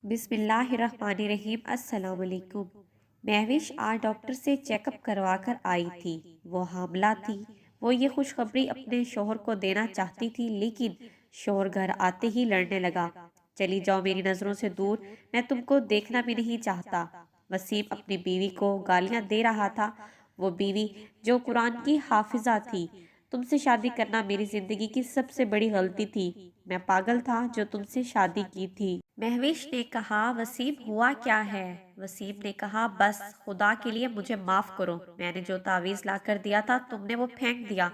बिस्मिल्लाहिर्रहमानिर्रहीम। अस्सलाम वालेकुम। महविश आज डॉक्टर से चेकअप करवा कर आई थी। वो हामला थी। वो ये खुशखबरी अपने शोहर को देना चाहती थी, लेकिन शोहर घर आते ही लड़ने लगा। चली जाओ मेरी नज़रों से दूर, मैं तुमको देखना भी नहीं चाहता। वसीम अपनी बीवी को गालियां दे रहा था। वो बीवी जो कुरान की हाफिजा थी। तुमसे शादी करना मेरी जिंदगी की सबसे बड़ी गलती थी। मैं पागल था जो तुमसे शादी की थी। महविश ने कहा, वसीम हुआ क्या है? वसीम ने कहा, बस खुदा के लिए मुझे माफ करो। मैंने जो तावीज लाकर दिया था तुमने वो फेंक दिया।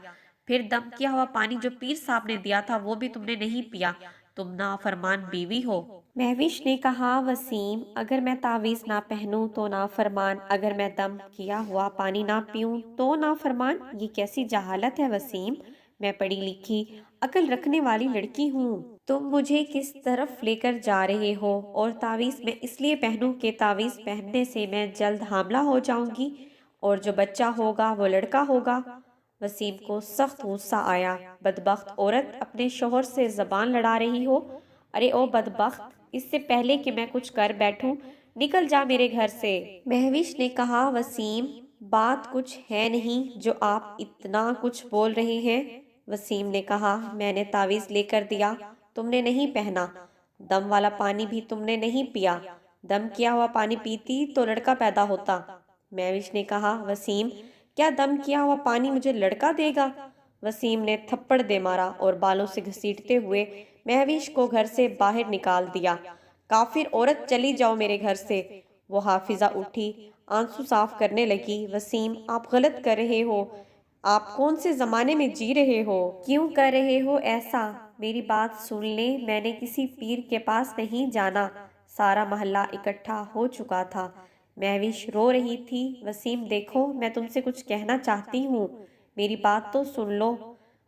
फिर दम किया हुआ पानी जो पीर साहब ने दिया था वो भी तुमने नहीं पिया। तुम नाफरमान बीवी हो। महविश ने कहा, वसीम अगर मैं तावीज ना पहनूं तो नाफरमान, अगर मैं दम किया हुआ पानी ना पीऊं तो नाफरमान। ये कैसी जहालत है वसीम। मैं पढ़ी लिखी अकल रखने वाली लड़की हूँ। तुम मुझे किस तरफ लेकर जा रहे हो? और तावीज मैं इसलिए पहनूं कि तावीज पहनने से मैं जल्द हामला हो जाऊंगी और जो बच्चा होगा वो लड़का होगा। वसीम को सख्त गुस्सा आया। बदबख्त औरत, अपने शोहर से जबान लड़ा रही हो। अरे ओ बदबख्त, इससे पहले कि मैं कुछ कर बैठूं, निकल जा मेरे घर से। महविश ने कहा, वसीम बात कुछ है नहीं जो आप इतना कुछ बोल रहे हैं। वसीम ने कहा, मैंने तावीज लेकर दिया, तुमने नहीं पहना। दम वाला पानी भी तुमने नहीं पिया। दम किया हुआ पानी पीती तो लड़का पैदा होता। महविश ने कहा, वसीम क्या दम किया हुआ पानी मुझे लड़का देगा? वसीम ने थप्पड़ दे मारा और बालों से घसीटते हुए महविश को घर से बाहर निकाल दिया। काफिर औरत, चली जाओ मेरे घर से। वो हाफिजा उठी, आंसू साफ करने लगी। वसीम आप गलत कर रहे हो। आप कौन से जमाने में जी रहे हो? क्यों कर रहे हो ऐसा? मेरी बात सुन ले, मैंने किसी पीर के पास नहीं जाना। सारा मोहल्ला इकट्ठा हो चुका था। महविश रो रही थी। वसीम देखो, मैं तुमसे कुछ कहना चाहती हूँ, मेरी बात तो सुन लो।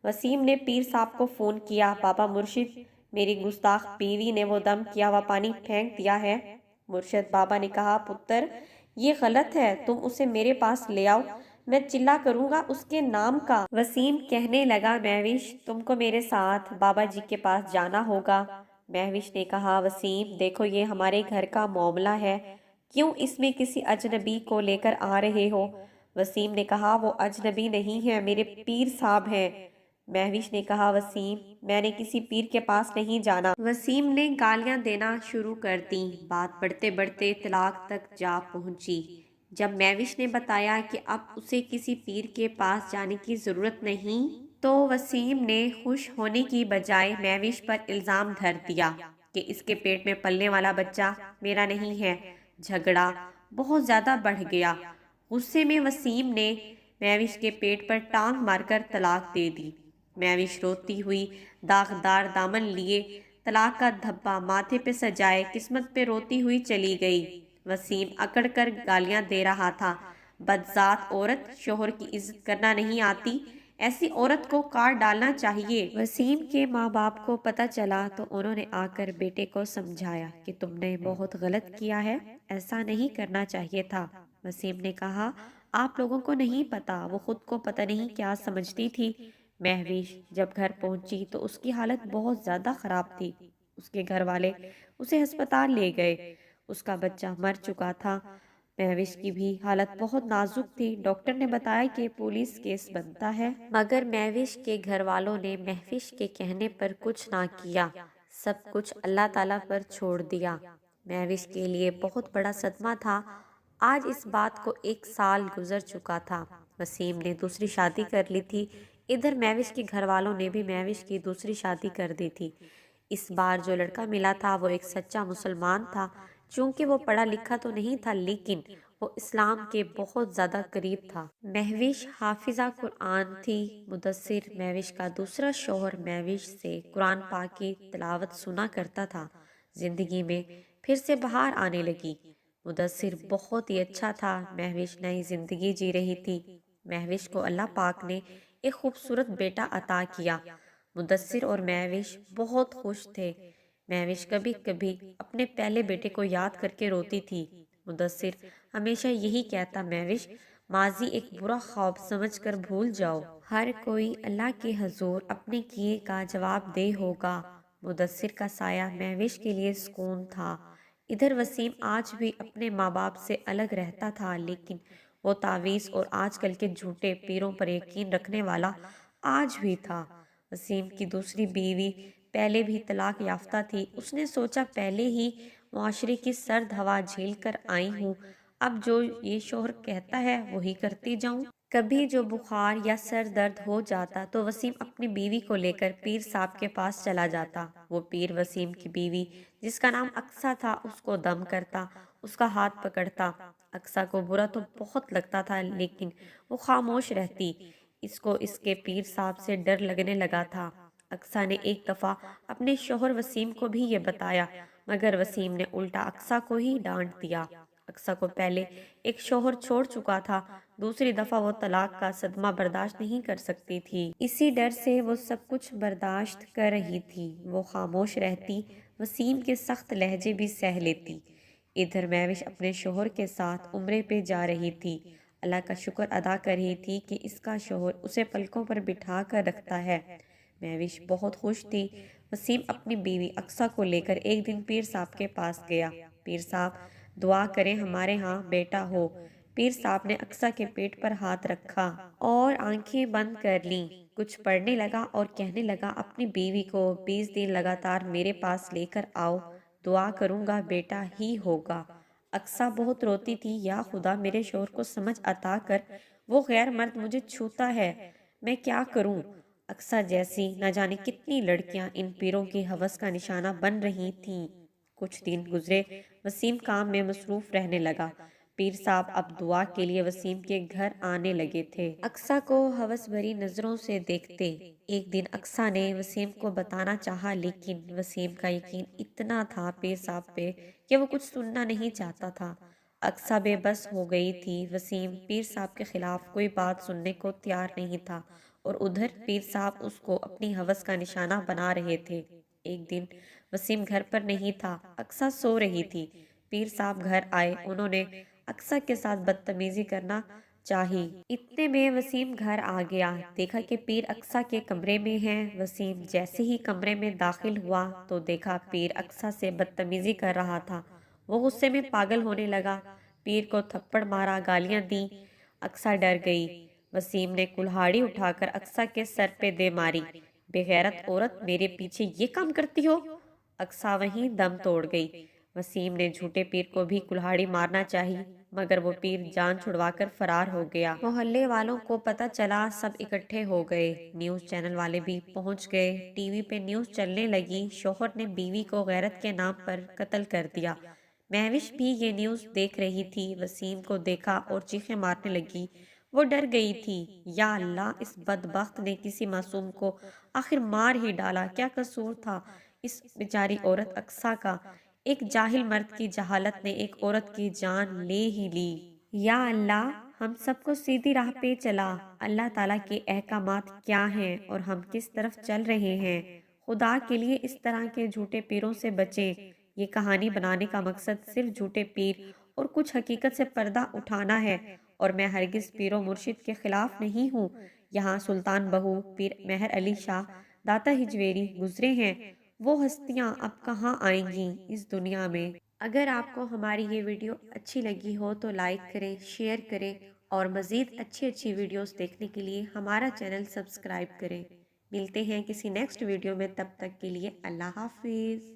वसीम ने पीर साहब को फोन किया। बाबा मुर्शिद, मेरी गुस्ताख बीवी ने वो दम किया हुआ पानी फेंक दिया है। मुर्शिद बाबा ने कहा, पुत्र ये गलत है, तुम उसे मेरे पास ले आओ, मैं चिल्ला करूंगा उसके नाम का। वसीम कहने लगा, महविश तुमको मेरे साथ बाबा जी के पास जाना होगा। महविश ने कहा, वसीम देखो ये हमारे घर का मामला है, क्यों इसमें किसी अजनबी को लेकर आ रहे हो? वसीम ने कहा, वो अजनबी नहीं है, मेरे पीर साहब हैं। महविश ने कहा, वसीम मैंने किसी पीर के पास नहीं जाना। वसीम ने गालियां देना शुरू कर दी। बात बढ़ते बढ़ते तलाक तक जा पहुंची। जब महविश ने बताया कि अब उसे किसी पीर के पास जाने की जरूरत नहीं, तो वसीम ने खुश होने की बजाय महविश पर इल्जाम धर दिया कि इसके पेट में पलने वाला बच्चा मेरा नहीं है। झगड़ा बहुत ज्यादा बढ़ गया। गुस्से में वसीम ने महविश के पेट पर टांग मारकर तलाक दे दी। महविश रोती हुई दागदार दामन लिए, तलाक का धब्बा माथे पे सजाए, किस्मत पे रोती हुई चली गई। वसीम अकड़ कर गालियां दे रहा था। बदजात औरत, शोहर की इज्जत करना नहीं आती, ऐसी औरत को काट डालना चाहिए। वसीम के माँ बाप को पता चला तो उन्होंने आकर बेटे को समझाया कि तुमने बहुत गलत किया है, ऐसा नहीं करना चाहिए था। वसीम ने कहा, आप लोगों को नहीं पता, वो खुद को पता नहीं क्या समझती थी। महविश जब घर पहुंची तो उसकी हालत बहुत ज्यादा खराब थी। उसके घर वाले उसे अस्पताल ले गए। उसका बच्चा मर चुका था। महविश की भी हालत बहुत नाजुक थी। डॉक्टर ने बताया कि पुलिस केस बनता है, मगर महविश के घर वालों ने महविश के कहने पर कुछ ना किया। सब कुछ अल्लाह ताला पर छोड़ दिया। महविश के लिए बहुत बड़ा सदमा था। आज इस बात को 1 साल गुजर चुका था। वसीम ने दूसरी शादी कर ली थी। इधर महविश के घर वालों ने भी महविश की दूसरी शादी कर दी थी। इस बार जो लड़का मिला था वो एक सच्चा मुसलमान था। चूंकि वो पढ़ा लिखा तो नहीं था, लेकिन वो इस्लाम के बहुत ज्यादा करीब था। महविश हाफिजा कुरान थी। मुदस्सिर, महविश का दूसरा शौहर, महविश से कुरान पाक की तिलावत सुना करता था। जिंदगी में फिर से बहार आने लगी। मुदस्सिर बहुत ही अच्छा था। महविश नई जिंदगी जी रही थी। महविश को अल्लाह पाक ने एक खूबसूरत बेटा अता किया। मुदस्सिर और महविश बहुत खुश थे। महविश कभी कभी अपने पहले बेटे को याद करके रोती थी। मुदस्सिर हमेशा यही कहता, महविश माजी एक बुरा ख्वाब समझकर भूल जाओ, हर कोई अल्लाह के हजूर अपने किए का जवाब दे होगा। मुदस्सिर का साया महविश के लिए सुकून था। ادھر وسیم آج بھی اپنے ماں باپ سے الگ رہتا تھا، لیکن وہ تعویذ اور آج کل کے جھوٹے پیروں پر یقین رکھنے والا آج بھی تھا۔ وسیم کی دوسری بیوی پہلے بھی طلاق یافتہ تھی۔ اس نے سوچا پہلے ہی معاشرے کی سرد ہوا جھیل کر آئی ہوں، اب جو یہ شوہر کہتا ہے وہی کرتی جاؤں۔ کبھی جو بخار یا سر درد ہو جاتا تو وسیم اپنی بیوی کو لے کر پیر صاحب کے پاس چلا جاتا۔ وہ پیر وسیم کی بیوی جس کا نام اقصیٰ تھا اس کو دم کرتا، اس کا ہاتھ پکڑتا۔ اقصیٰ کو برا تو بہت لگتا تھا، لیکن وہ خاموش رہتی۔ اس کو اس کے پیر صاحب سے ڈر لگنے لگا تھا۔ اقصیٰ نے ایک دفعہ اپنے شوہر وسیم کو بھی یہ بتایا، مگر وسیم نے الٹا اقصیٰ کو ہی ڈانٹ دیا۔ اقصیٰ کو پہلے ایک شوہر چھوڑ چکا تھا، دوسری دفعہ وہ طلاق کا صدمہ برداشت نہیں کر سکتی تھی۔ اسی ڈر سے وہ سب کچھ برداشت کر رہی تھی۔ وہ خاموش رہتی، وسیم کے سخت لہجے بھی سہ لیتی۔ ادھر مہوش اپنے شوہر کے ساتھ عمرے پہ جا رہی تھی۔ اللہ کا شکر ادا کر رہی تھی کہ اس کا شوہر اسے پلکوں پر بٹھا کر رکھتا ہے۔ مہوش بہت خوش تھی۔ وسیم اپنی بیوی اقصیٰ کو لے کر ایک دن پیر صاحب کے پاس گیا۔ پیر صاحب دعا کریں ہمارے ہاں بیٹا ہو۔ پیر صاحب نے اقصیٰ کے پیٹ پر ہاتھ رکھا اور آنکھیں بند کر لیں۔ کچھ پڑھنے لگا اور کہنے لگا، اپنی بیوی کو 20 دن لگاتار میرے پاس لے کر آؤ، دعا کروں گا بیٹا ہی ہوگا۔ اقصیٰ بہت روتی تھی، یا خدا میرے شوہر کو سمجھ عطا کر، وہ غیر مرد مجھے چھوتا ہے، میں کیا کروں؟ اقصیٰ جیسی نہ جانے کتنی لڑکیاں ان پیروں کی ہوس کا نشانہ بن رہی تھیں۔ کچھ دن گزرے، وسیم کام میں مصروف رہنے لگا۔ پیر صاحب اب دعا کے لیے وسیم کے گھر آنے لگے تھے۔ اقصیٰ کو ہوس بھری نظروں سے دیکھتے۔ ایک دن اقصیٰ نے وسیم کو بتانا چاہا، لیکن وسیم کا یقین اتنا تھا پیر صاحب پہ کہ وہ کچھ سننا نہیں چاہتا تھا۔ اقصیٰ بے بس ہو گئی تھی۔ وسیم پیر صاحب کے خلاف کوئی بات سننے کو تیار نہیں تھا، اور ادھر پیر صاحب اس کو اپنی ہوس کا نشانہ بنا رہے تھے۔ ایک دن وسیم گھر پر نہیں تھا، اقصیٰ سو رہی تھی۔ پیر صاحب گھر آئے، انہوں نے اقصیٰ کے ساتھ بدتمیزی کرنا چاہی۔ اتنے میں وسیم گھر آ گیا، دیکھا کہ پیر اقصیٰ کے کمرے میں ہیں۔ وسیم جیسے ہی کمرے میں داخل ہوا تو دیکھا پیر اقصیٰ سے بدتمیزی کر رہا تھا۔ وہ غصے میں پاگل ہونے لگا، پیر کو تھپڑ مارا، گالیاں دیں۔ اقصیٰ ڈر گئی۔ وسیم نے کلہاڑی اٹھا کر اقصیٰ کے سر پہ دے ماری۔ بے غیرت عورت، میرے پیچھے یہ کام کرتی ہو؟ اقصیٰ وہیں دم توڑ گئی۔ وسیم نے جھوٹے پیر کو بھی کلہاڑی مارنا چاہی، مگر وہ پیر جان چھڑوا کر فرار ہو گیا۔ محلے والوں کو پتہ چلا، سب اکٹھے ہو گئے۔ نیوز چینل والے بھی پہنچ گئے، ٹی وی پہ نیوز چلنے لگی، شوہر نے بیوی کو غیرت کے نام پر قتل کر دیا۔ مہوش بھی یہ نیوز دیکھ رہی تھی، وسیم کو دیکھا اور چیخیں مارنے لگی۔ وہ ڈر گئی تھی، یا اللہ، اس بدبخت نے کسی معصوم کو آخر مار ہی ڈالا، کیا قصور تھا اس بیچاری عورت اقصیٰ کا؟ ایک جاہل مرد کی جہالت نے ایک عورت کی جان لے ہی لی۔ یا اللہ، ہم سب کو سیدھی راہ پہ چلا۔ اللہ تعالیٰ کے احکامات کیا ہیں اور ہم کس طرف چل رہے ہیں؟ خدا کے لیے اس طرح کے جھوٹے پیروں سے بچیں۔ یہ کہانی بنانے کا مقصد صرف جھوٹے پیر اور کچھ حقیقت سے پردہ اٹھانا ہے، اور میں ہرگز پیر و مرشد کے خلاف نہیں ہوں۔ یہاں سلطان بہو پیر مہر علی شاہ داتا ہجویری گزرے ہیں، وہ ہستیاں اب کہاں آئیں گی اس دنیا میں؟ اگر آپ کو ہماری یہ ویڈیو اچھی لگی ہو تو لائک کریں، شیئر کریں، اور مزید اچھی ویڈیوز دیکھنے کے لیے ہمارا چینل سبسکرائب کریں۔ ملتے ہیں کسی نیکسٹ ویڈیو میں، تب تک کے لیے اللہ حافظ۔